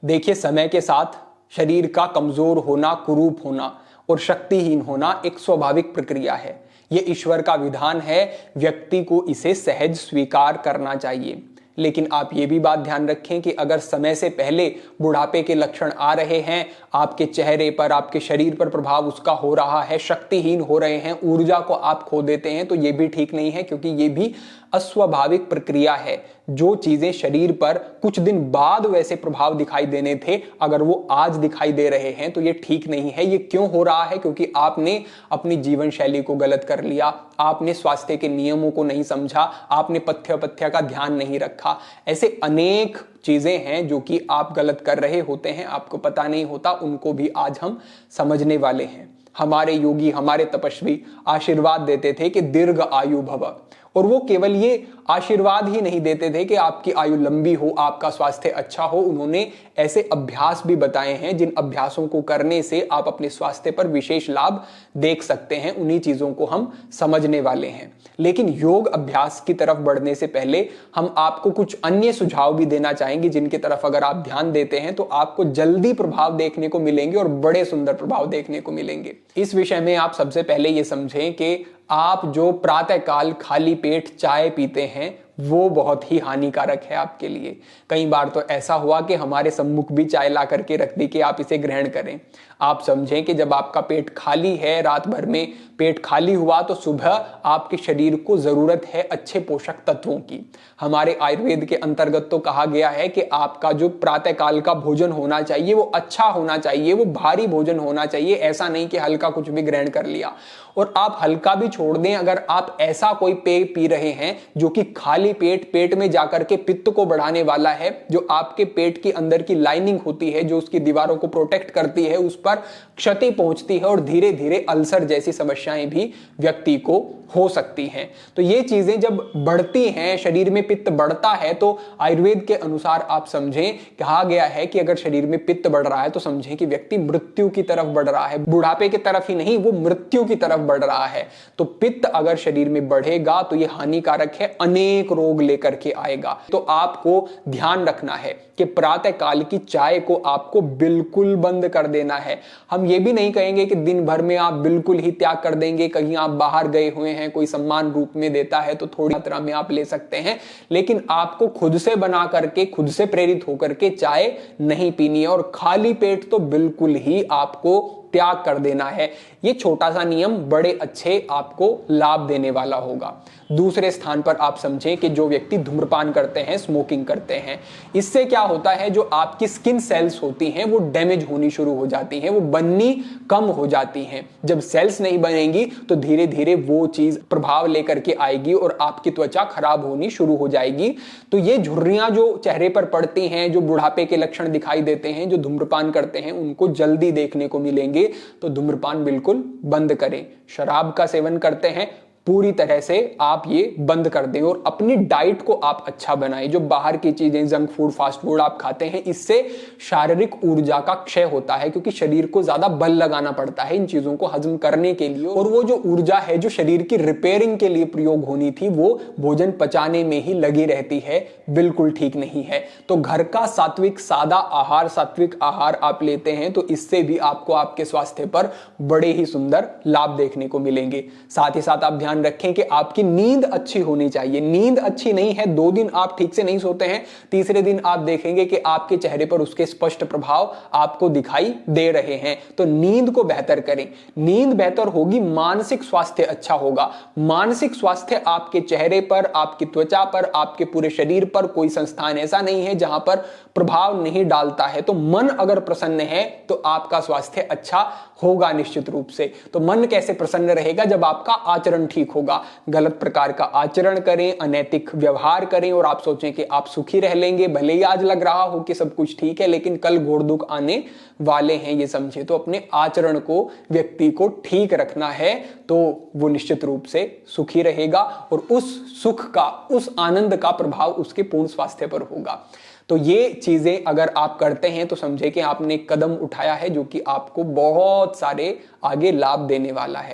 देखिए, समय के साथ शरीर का कमजोर होना, कुरूप होना और शक्तिहीन होना एक स्वाभाविक प्रक्रिया है। यह ईश्वर का विधान है, व्यक्ति को इसे सहज स्वीकार करना चाहिए। लेकिन आप ये भी बात ध्यान रखें कि अगर समय से पहले बुढ़ापे के लक्षण आ रहे हैं, आपके चेहरे पर, आपके शरीर पर प्रभाव उसका हो रहा है, शक्तिहीन हो रहे हैं, ऊर्जा को आप खो देते हैं, तो ये भी ठीक नहीं है, क्योंकि ये भी अस्वाभाविक प्रक्रिया है। जो चीजें शरीर पर कुछ दिन बाद वैसे प्रभाव दिखाई देने थे, अगर वो आज दिखाई दे रहे हैं तो ये ठीक नहीं है। ये क्यों हो रहा है? क्योंकि आपने अपनी जीवन शैली को गलत कर लिया, आपने स्वास्थ्य के नियमों को नहीं समझा, आपने पथ्य का ध्यान नहीं रखा। ऐसे अनेक चीजें हैं जो कि आप गलत कर रहे होते हैं, आपको पता नहीं होता। उनको भी आज हम समझने वाले हैं। हमारे योगी, हमारे तपस्वी आशीर्वाद देते थे कि दीर्घ आयु भव, और वो केवल ये आशीर्वाद ही नहीं देते थे कि आपकी आयु लंबी हो, आपका स्वास्थ्य अच्छा हो। उन्होंने ऐसे अभ्यास भी बताए हैं जिन अभ्यासों को करने से आप अपने स्वास्थ्य पर विशेष लाभ देख सकते हैं। उन्हीं चीजों को हम समझने वाले हैं। लेकिन योग अभ्यास की तरफ बढ़ने से पहले हम आपको कुछ अन्य सुझाव भी देना चाहेंगे, जिनकी तरफ अगर आप ध्यान देते हैं तो आपको जल्दी प्रभाव देखने को मिलेंगे और बड़े सुंदर प्रभाव देखने को मिलेंगे। इस विषय में आप सबसे पहले ये समझें कि आप जो प्रातःकाल खाली पेट चाय पीते हैं वो बहुत ही हानिकारक है आपके लिए। कई बार तो ऐसा हुआ कि हमारे सम्मुख भी चाय ला करके रख दी कि आप इसे ग्रहण करें। आप समझें कि जब आपका पेट खाली है, रात भर में पेट खाली हुआ, तो सुबह आपके शरीर को जरूरत है अच्छे पोषक तत्वों की। हमारे आयुर्वेद के अंतर्गत तो कहा गया है कि आपका जो प्रातःकाल का भोजन होना चाहिए वो अच्छा होना चाहिए, वो भारी भोजन होना चाहिए। ऐसा नहीं कि हल्का कुछ भी ग्रहण कर लिया। और आप हल्का भी छोड़ दें, अगर आप ऐसा कोई पेय पी रहे हैं जो कि खाली पेट में जाकर के पित्त को बढ़ाने वाला है, जो आपके पेट के अंदर की लाइनिंग होती है, जो उसकी दीवारों को प्रोटेक्ट करती है, उस पर क्षति पहुंचती है और धीरे धीरे अल्सर जैसी समस्याएं भी व्यक्ति को हो सकती हैं। तो ये चीजें जब बढ़ती हैं, शरीर में पित्त बढ़ता है, तो आयुर्वेद के अनुसार आप समझें, कहा गया है कि अगर शरीर में पित्त बढ़ रहा है तो समझें कि व्यक्ति मृत्यु की तरफ बढ़ रहा है। बुढ़ापे की तरफ ही नहीं, वो मृत्यु की तरफ बढ़ रहा है। तो पित्त अगर शरीर में बढ़ेगा तो ये हानिकारक है, अनेक रोग लेकर के आएगा। तो आपको ध्यान रखना है कि प्रातः काल की चाय को आपको बिल्कुल बंद कर देना है। हम ये भी नहीं कहेंगे कि दिन भर में आप बिल्कुल ही त्याग कर देंगे। कहीं आप बाहर गए हुए हैं, कोई सम्मान रूप में देता है तो थोड़ी मात्रा में आप ले सकते हैं, लेकिन आपको खुद से बना करके, खुद से प्रेरित होकर के चाय नहीं पीनी है। और खाली पेट तो बिल्कुल ही आपको त्याग कर देना है। ये छोटा सा नियम बड़े अच्छे आपको लाभ देने वाला होगा। दूसरे स्थान पर आप समझें कि जो व्यक्ति धूम्रपान करते हैं, स्मोकिंग करते हैं, इससे क्या होता है, जो आपकी स्किन सेल्स होती हैं वो डैमेज होनी शुरू हो जाती हैं, वो बननी कम हो जाती हैं। जब सेल्स नहीं बनेंगी तो धीरे धीरे वो चीज प्रभाव लेकर के आएगी और आपकी त्वचा खराब होनी शुरू हो जाएगी। तो ये झुर्रियां जो चेहरे पर पड़ती हैं, जो बुढ़ापे के लक्षण दिखाई देते हैं, जो धूम्रपान करते हैं उनको जल्दी देखने को मिलेंगे। तो धूम्रपान बिल्कुल बंद करें। शराब का सेवन करते हैं, पूरी तरह से आप ये बंद कर दें और अपनी डाइट को आप अच्छा बनाएं। जो बाहर की चीजें, जंक फूड, फास्ट फूड आप खाते हैं, इससे शारीरिक ऊर्जा का क्षय होता है, क्योंकि शरीर को ज्यादा बल लगाना पड़ता है इन चीजों को हजम करने के लिए। और वो जो ऊर्जा है जो शरीर की रिपेयरिंग के लिए प्रयोग होनी थी, वो भोजन पचाने में ही लगी रहती है, बिल्कुल ठीक नहीं है। तो घर का सात्विक सादा आहार, सात्विक आहार आप लेते हैं तो इससे भी आपको आपके स्वास्थ्य पर बड़े ही सुंदर लाभ देखने को मिलेंगे। साथ ही साथ आप ध्यान रखें कि आपकी नींद अच्छी होनी चाहिए। नींद अच्छी नहीं है, 2 दिन आप ठीक से नहीं सोते हैं, तीसरे दिन आप देखेंगे कि आपके चेहरे पर उसके स्पष्ट प्रभाव आपको दिखाई दे रहे हैं। तो नींद को बेहतर करें। नींद बेहतर होगी, मानसिक स्वास्थ्य अच्छा होगा। मानसिक स्वास्थ्य आपके चेहरे पर, आपकी त्वचा पर, आपके पूरे शरीर पर कोई संस्थान ऐसा नहीं है जहां पर प्रभाव नहीं डालता है। तो मन अगर प्रसन्न है तो आपका स्वास्थ्य अच्छा होगा निश्चित रूप से। तो मन कैसे प्रसन्न रहेगा? जब आपका आचरण ठीक होगा। गलत प्रकार का आचरण करें, अनैतिक व्यवहार करें और आप सोचें कि आप सुखी रह लेंगे, भले ही आज लग रहा हो कि सब कुछ ठीक है, लेकिन कल घोर दुख आने वाले हैं, ये समझे। तो अपने आचरण को, व्यक्ति को ठीक रखना है तो वो निश्चित रूप से सुखी रहेगा और उस सुख का, उस आनंद का प्रभाव उसके पूर्ण स्वास्थ्य पर होगा। तो ये चीजें अगर आप करते हैं तो समझे कि आपने एक कदम उठाया है जो कि आपको बहुत सारे आगे लाभ देने वाला है।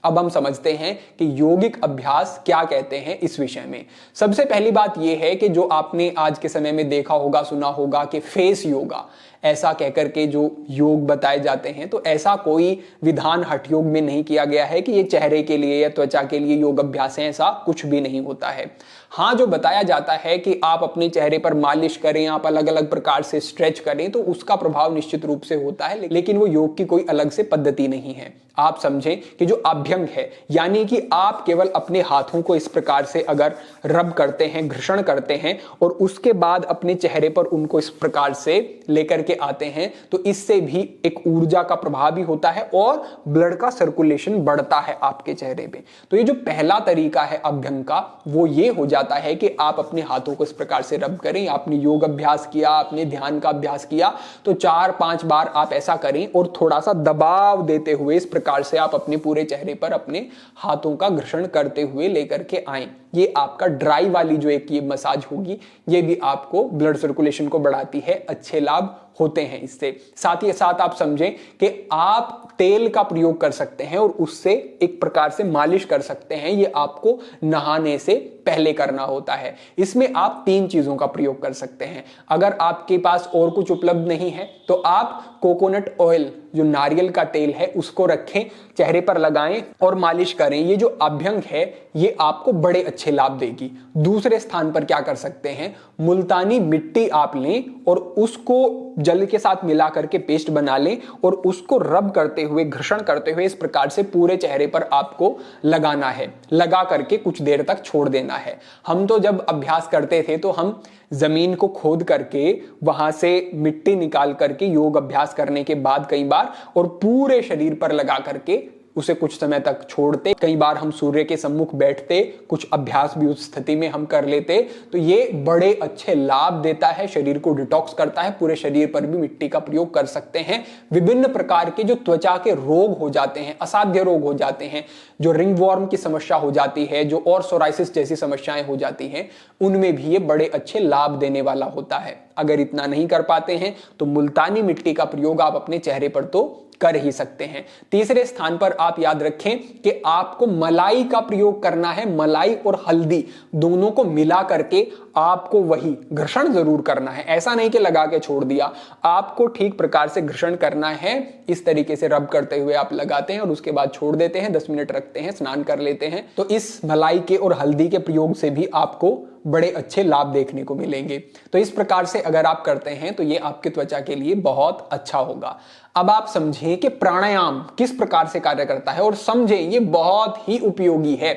अब हम समझते हैं कि योगिक अभ्यास क्या कहते हैं इस विषय में। सबसे पहली बात यह है कि जो आपने आज के समय में देखा होगा, सुना होगा कि फेस योगा ऐसा कहकर के जो योग बताए जाते हैं, तो ऐसा कोई विधान हठ योग में नहीं किया गया है कि ये चेहरे के लिए या त्वचा के लिए योग अभ्यास है, ऐसा कुछ भी नहीं होता है। हाँ, जो बताया जाता है कि आप अपने चेहरे पर मालिश करें, आप अलग अलग प्रकार से स्ट्रेच करें, तो उसका प्रभाव निश्चित रूप से होता है, लेकिन वो योग की कोई अलग से पद्धति नहीं है। आप समझें कि जो अभ्यंग है, यानी कि आप केवल अपने हाथों को इस प्रकार से अगर रब करते हैं, घर्षण करते हैं और उसके बाद अपने चेहरे पर उनको इस प्रकार से लेकर के आते हैं, तो इससे भी एक ऊर्जा का प्रभाव भी होता है और ब्लड का सर्कुलेशन बढ़ता है आपके चेहरे पे। तो ये जो पहला तरीका है अभ्यंग का, वो ये हो जाता है कि आप अपने हाथों को इस प्रकार से रब करें। आपने योग अभ्यास किया, आपने ध्यान का अभ्यास किया, तो 4-5 बार आप ऐसा करें और थोड़ा सा दबाव देते हुए इस प्रकार से आप अपने पूरे चेहरे पर अपने हाथों का घर्षण करते हुए लेकर के आएं। ये आपका ड्राई वाली जो एक ये मसाज होगी, ये भी आपको ब्लड सर्कुलेशन को बढ़ाती है, अच्छे लाभ होते हैं इससे। साथ ही साथ आप समझें कि आप तेल का प्रयोग कर सकते हैं और उससे एक प्रकार से मालिश कर सकते हैं। ये आपको नहाने से पहले करना होता है। इसमें आप 3 चीजों का प्रयोग कर सकते हैं। अगर आपके पास और कुछ उपलब्ध नहीं है तो आप कोकोनट ऑयल, जो नारियल का तेल है, उसको रखें, चेहरे पर लगाएं और मालिश करें। ये जो अभ्यंग है ये आपको बड़े अच्छे लाभ देगी। दूसरे स्थान पर क्या कर सकते हैं, मुल्तानी मिट्टी आप लें और उसको जल के साथ मिला करके पेस्ट बना लें और उसको रब करते हुए, घर्षण करते हुए इस प्रकार से पूरे चेहरे पर आपको लगाना है। लगा करके कुछ देर तक छोड़ देना है। हम तो जब अभ्यास करते थे तो हम जमीन को खोद करके वहां से मिट्टी निकाल करके योग अभ्यास करने के बाद कई बार और पूरे शरीर पर लगा करके उसे कुछ समय तक छोड़ते। कई बार हम सूर्य के सम्मुख बैठते, कुछ अभ्यास भी उस स्थिति में हम कर लेते। तो ये बड़े अच्छे लाभ देता है, शरीर को डिटॉक्स करता है। पूरे शरीर पर भी मिट्टी का प्रयोग कर सकते हैं। विभिन्न प्रकार के जो त्वचा के रोग हो जाते हैं, असाध्य रोग हो जाते हैं, जो रिंगवॉर्म की समस्या हो जाती है, जो और सोराइसिस जैसी समस्याएं हो जाती हैं, उनमें भी ये बड़े अच्छे लाभ देने वाला होता है। अगर इतना नहीं कर पाते हैं तो मुल्तानी मिट्टी का प्रयोग आप अपने चेहरे पर तो कर ही सकते हैं। तीसरे स्थान पर आप याद रखें कि आपको मलाई का प्रयोग करना है। मलाई और हल्दी दोनों को मिला करके आपको वही घर्षण जरूर करना है। ऐसा नहीं कि लगा के छोड़ दिया, आपको ठीक प्रकार से घर्षण करना है। इस तरीके से रब करते हुए आप लगाते हैं और उसके बाद छोड़ देते हैं, 10 मिनट रखते हैं, स्नान कर लेते हैं। तो इस मलाई के और हल्दी के प्रयोग से भी आपको बड़े अच्छे लाभ देखने को मिलेंगे। तो इस प्रकार से अगर आप करते हैं तो ये आपकी त्वचा के लिए बहुत अच्छा होगा। अब आप समझें कि प्राणायाम किस प्रकार से कार्य करता है और समझें ये बहुत ही उपयोगी है।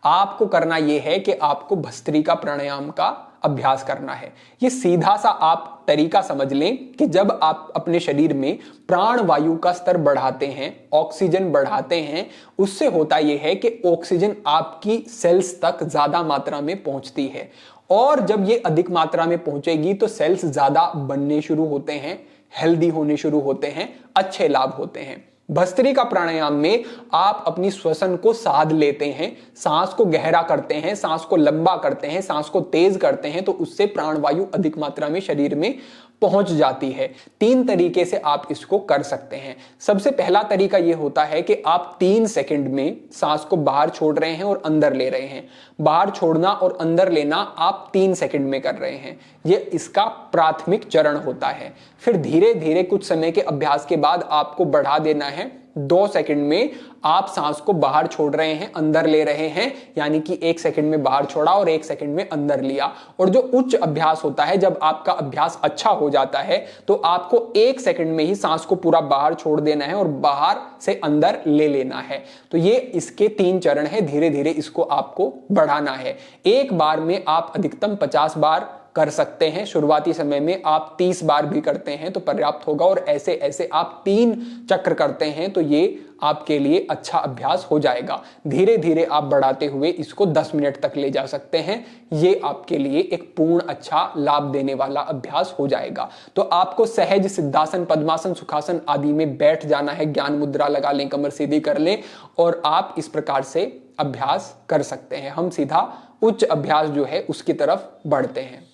आपको करना यह है कि आपको भस्त्रिका प्राणायाम का अभ्यास करना है। ये सीधा सा आप तरीका समझ लें कि जब आप अपने शरीर में प्राण वायु का स्तर बढ़ाते हैं, ऑक्सीजन बढ़ाते हैं, उससे होता यह है कि ऑक्सीजन आपकी सेल्स तक ज्यादा मात्रा में पहुंचती है और जब ये अधिक मात्रा में पहुंचेगी तो सेल्स ज्यादा बनने शुरू होते हैं, हेल्दी होने शुरू होते हैं, अच्छे लाभ होते हैं। भस्त्रिका प्राणायाम में आप अपनी श्वसन को साध लेते हैं, सांस को गहरा करते हैं, सांस को लंबा करते हैं, सांस को तेज करते हैं, तो उससे प्राणवायु अधिक मात्रा में शरीर में पहुंच जाती है। 3 तरीके से आप इसको कर सकते हैं। सबसे पहला तरीका यह होता है कि आप 3 सेकंड में सांस को बाहर छोड़ रहे हैं और अंदर ले रहे हैं। बाहर छोड़ना और अंदर लेना आप 3 सेकंड में कर रहे हैं। यह इसका प्राथमिक चरण होता है। फिर धीरे धीरे कुछ समय के अभ्यास के बाद आपको बढ़ा देना है। 2 सेकंड में आप सांस को बाहर छोड़ रहे हैं, अंदर ले रहे हैं, यानी कि 1 सेकंड में बाहर छोड़ा और 1 सेकंड में अंदर लिया। और जो उच्च अभ्यास होता है, जब आपका अभ्यास अच्छा हो जाता है तो आपको 1 सेकंड में ही सांस को पूरा बाहर छोड़ देना है और बाहर से अंदर ले लेना है। तो ये इसके 3 चरण है। धीरे धीरे इसको आपको बढ़ाना है। एक बार में आप अधिकतम 50 बार कर सकते हैं। शुरुआती समय में आप 30 बार भी करते हैं तो पर्याप्त होगा और ऐसे ऐसे आप 3 चक्र करते हैं तो ये आपके लिए अच्छा अभ्यास हो जाएगा। धीरे धीरे आप बढ़ाते हुए इसको 10 मिनट तक ले जा सकते हैं। ये आपके लिए एक पूर्ण अच्छा लाभ देने वाला अभ्यास हो जाएगा। तो आपको सहज सिद्धासन, पद्मासन, सुखासन आदि में बैठ जाना है। ज्ञान मुद्रा लगा लें, कमर सीधी कर लें और आप इस प्रकार से अभ्यास कर सकते हैं। हम सीधा उच्च अभ्यास जो है उसकी तरफ बढ़ते हैं।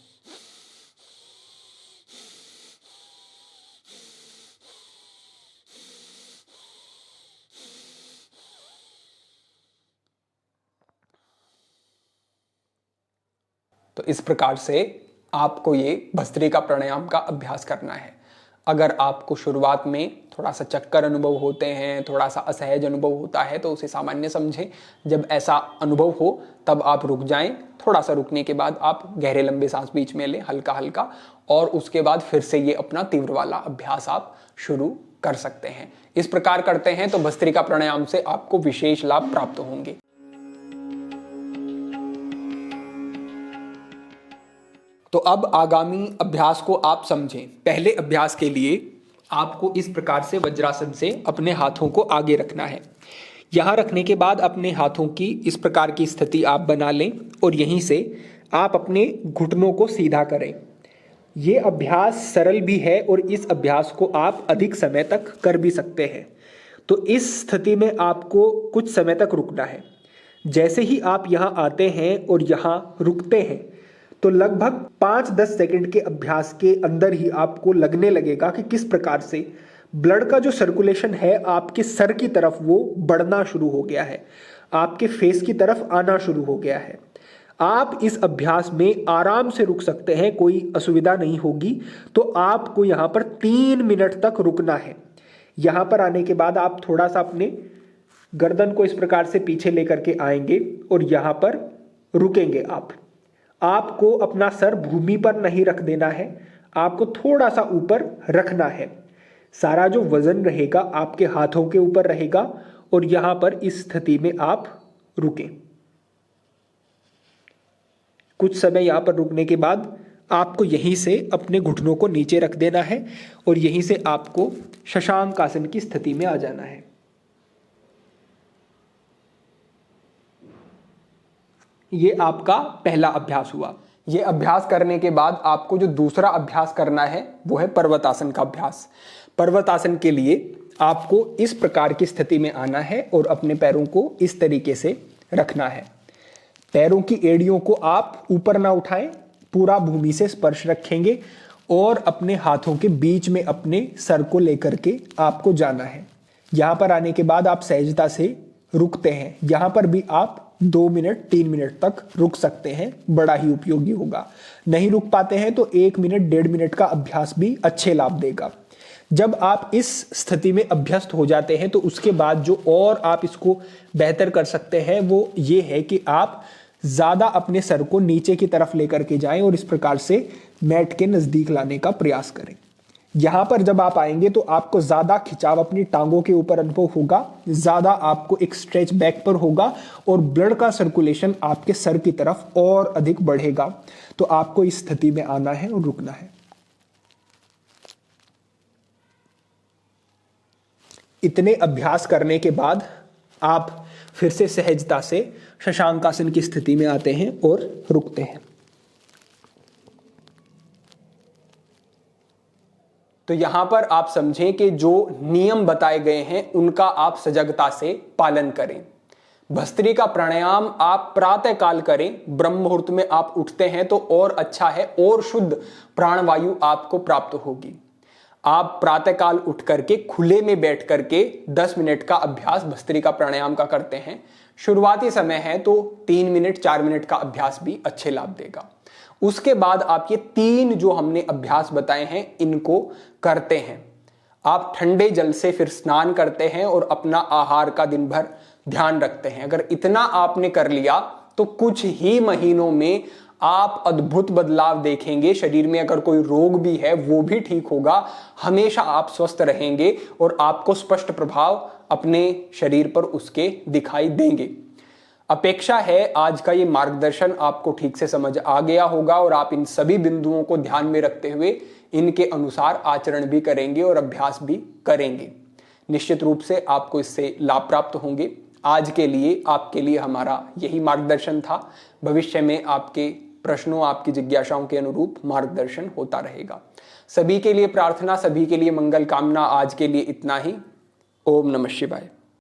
तो इस प्रकार से आपको ये भस्त्रिका प्राणायाम का अभ्यास करना है। अगर आपको शुरुआत में थोड़ा सा चक्कर अनुभव होते हैं, थोड़ा सा असहज अनुभव होता है, तो उसे सामान्य समझें। जब ऐसा अनुभव हो तब आप रुक जाएं। थोड़ा सा रुकने के बाद आप गहरे लंबे सांस बीच में लें, हल्का हल्का, और उसके बाद फिर से ये अपना तीव्र वाला अभ्यास आप शुरू कर सकते हैं। इस प्रकार करते हैं तो भस्त्रिका प्राणायाम से आपको विशेष लाभ प्राप्त होंगे। तो अब आगामी अभ्यास को आप समझें। पहले अभ्यास के लिए आपको इस प्रकार से वज्रासन से अपने हाथों को आगे रखना है। यहाँ रखने के बाद अपने हाथों की इस प्रकार की स्थिति आप बना लें और यहीं से आप अपने घुटनों को सीधा करें। ये अभ्यास सरल भी है और इस अभ्यास को आप अधिक समय तक कर भी सकते हैं। तो इस स्थिति में आपको कुछ समय तक रुकना है। जैसे ही आप यहाँ आते हैं और यहाँ रुकते हैं तो लगभग 5-10 सेकंड के अभ्यास के अंदर ही आपको लगने लगेगा कि किस प्रकार से ब्लड का जो सर्कुलेशन है आपके सर की तरफ वो बढ़ना शुरू हो गया है, आपके फेस की तरफ आना शुरू हो गया है। आप इस अभ्यास में आराम से रुक सकते हैं, कोई असुविधा नहीं होगी। तो आपको यहाँ पर 3 मिनट तक रुकना है। यहाँ पर आने के बाद आप थोड़ा सा अपने गर्दन को इस प्रकार से पीछे लेकर के आएंगे और यहाँ पर रुकेंगे। आपको अपना सर भूमि पर नहीं रख देना है, आपको थोड़ा सा ऊपर रखना है। सारा जो वजन रहेगा आपके हाथों के ऊपर रहेगा और यहां पर इस स्थिति में आप रुकें। कुछ समय यहां पर रुकने के बाद आपको यहीं से अपने घुटनों को नीचे रख देना है और यहीं से आपको शशांक आसन की स्थिति में आ जाना है। ये आपका पहला अभ्यास हुआ। ये अभ्यास करने के बाद आपको जो दूसरा अभ्यास करना है वो है पर्वतासन का अभ्यास। पर्वतासन के लिए आपको इस प्रकार की स्थिति में आना है और अपने पैरों को इस तरीके से रखना है। पैरों की एड़ियों को आप ऊपर ना उठाएं, पूरा भूमि से स्पर्श रखेंगे और अपने हाथों के बीच में अपने सर को लेकर के आपको जाना है। यहां पर आने के बाद आप सहजता से रुकते हैं। यहां पर भी आप 2 मिनट 3 मिनट तक रुक सकते हैं, बड़ा ही उपयोगी होगा। नहीं रुक पाते हैं तो 1 मिनट 1.5 मिनट का अभ्यास भी अच्छे लाभ देगा। जब आप इस स्थिति में अभ्यस्त हो जाते हैं तो उसके बाद जो और आप इसको बेहतर कर सकते हैं वो ये है कि आप ज्यादा अपने सर को नीचे की तरफ लेकर के जाएं और इस प्रकार से मैट के नजदीक लाने का प्रयास करें। यहां पर जब आप आएंगे तो आपको ज्यादा खिंचाव अपनी टांगों के ऊपर अनुभव होगा, ज्यादा आपको एक स्ट्रेच बैक पर होगा और ब्लड का सर्कुलेशन आपके सर की तरफ और अधिक बढ़ेगा। तो आपको इस स्थिति में आना है और रुकना है। इतने अभ्यास करने के बाद आप फिर से सहजता से शशांकासन की स्थिति में आते हैं और रुकते हैं। तो यहां पर आप समझें कि जो नियम बताए गए हैं उनका आप सजगता से पालन करें। भस्त्रिका प्राणायाम आप प्रातः काल करें, ब्रह्म मुहूर्त में आप उठते हैं तो और अच्छा है, और शुद्ध प्राणवायु आपको प्राप्त होगी। आप प्रातः काल उठ करके खुले में बैठ करके 10 मिनट का अभ्यास भस्त्रिका प्राणायाम का करते हैं। शुरुआती समय है तो 3 मिनट 4 मिनट का अभ्यास भी अच्छे लाभ देगा। उसके बाद आप ये 3 जो हमने अभ्यास बताए हैं इनको करते हैं। आप ठंडे जल से फिर स्नान करते हैं और अपना आहार का दिन भर ध्यान रखते हैं। अगर इतना आपने कर लिया तो कुछ ही महीनों में आप अद्भुत बदलाव देखेंगे। शरीर में अगर कोई रोग भी है वो भी ठीक होगा। हमेशा आप स्वस्थ रहेंगे और आपको स्पष्ट प्रभाव अपने शरीर पर उसके दिखाई देंगे। अपेक्षा है आज का ये मार्गदर्शन आपको ठीक से समझ आ गया होगा और आप इन सभी बिंदुओं को ध्यान में रखते हुए इनके अनुसार आचरण भी करेंगे और अभ्यास भी करेंगे। निश्चित रूप से आपको इससे लाभ प्राप्त होंगे। आज के लिए आपके लिए हमारा यही मार्गदर्शन था। भविष्य में आपके प्रश्नों, आपकी जिज्ञासाओं के अनुरूप मार्गदर्शन होता रहेगा। सभी के लिए प्रार्थना, सभी के लिए मंगल कामना। आज के लिए इतना ही। ओम नमः शिवाय।